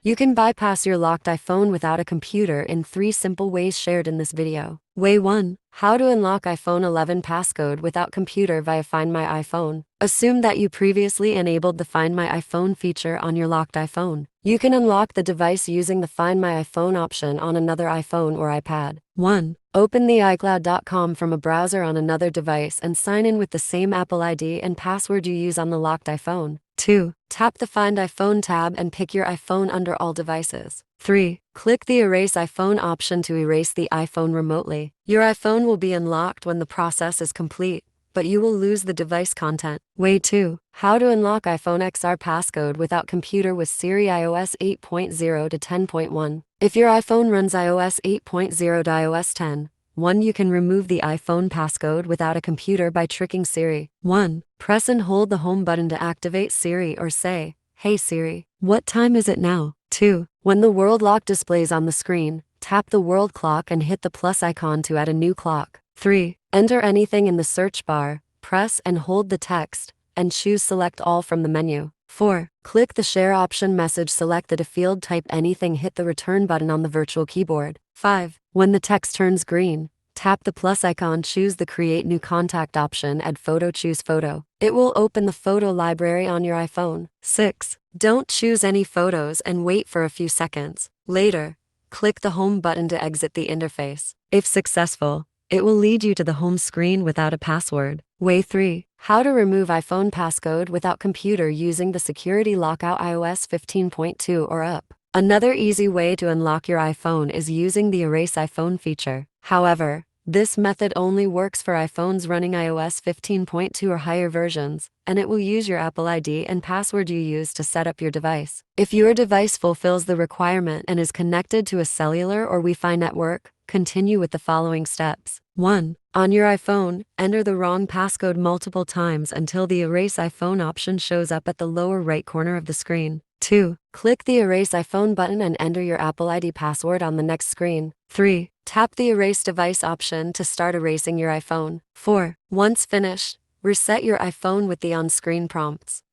You can bypass your locked iPhone without a computer in 3 simple ways shared in this video. Way 1. How to unlock iPhone 11 passcode without computer via Find My iPhone. Assume that you previously enabled the Find My iPhone feature on your locked iPhone. You can unlock the device using the Find My iPhone option on another iPhone or iPad. 1. Open the iCloud.com from a browser on another device and sign in with the same Apple ID and password you use on the locked iPhone. 2. Tap the Find iPhone tab and pick your iPhone under all devices. 3. Click the Erase iPhone option to erase the iPhone remotely. Your iPhone will be unlocked when the process is complete, but you will lose the device content. Way 2. How to unlock iPhone XR Passcode without computer with Siri iOS 8.0 to 10.1. If your iPhone runs iOS 8.0 to iOS 10.1, you can remove the iPhone passcode without a computer by tricking Siri. 1. Press and hold the home button to activate Siri or say, "Hey Siri, what time is it now?" 2. When the world lock displays on the screen, tap the world clock and hit the plus icon to add a new clock. 3. Enter anything in the search bar, press and hold the text, and choose Select All from the menu. 4. Click the Share option message, select the field, type anything, hit the return button on the virtual keyboard. 5. When the text turns green, tap the plus icon, choose the Create New Contact option, add photo, choose photo. It will open the photo library on your iPhone. 6. Don't choose any photos and wait for a few seconds. Later, click the home button to exit the interface. If successful, it will lead you to the home screen without a password. Way 3. How to remove iPhone passcode without computer using the security lockout iOS 15.2 or up. Another easy way to unlock your iPhone is using the Erase iPhone feature. However, this method only works for iPhones running iOS 15.2 or higher versions, and it will use your Apple ID and password you use to set up your device. If your device fulfills the requirement and is connected to a cellular or Wi-Fi network, continue with the following steps. 1. On your iPhone, enter the wrong passcode multiple times until the Erase iPhone option shows up at the lower right corner of the screen. 2. Click the Erase iPhone button and enter your Apple ID password on the next screen. 3. Tap the Erase Device option to start erasing your iPhone. 4. Once finished, reset your iPhone with the on-screen prompts.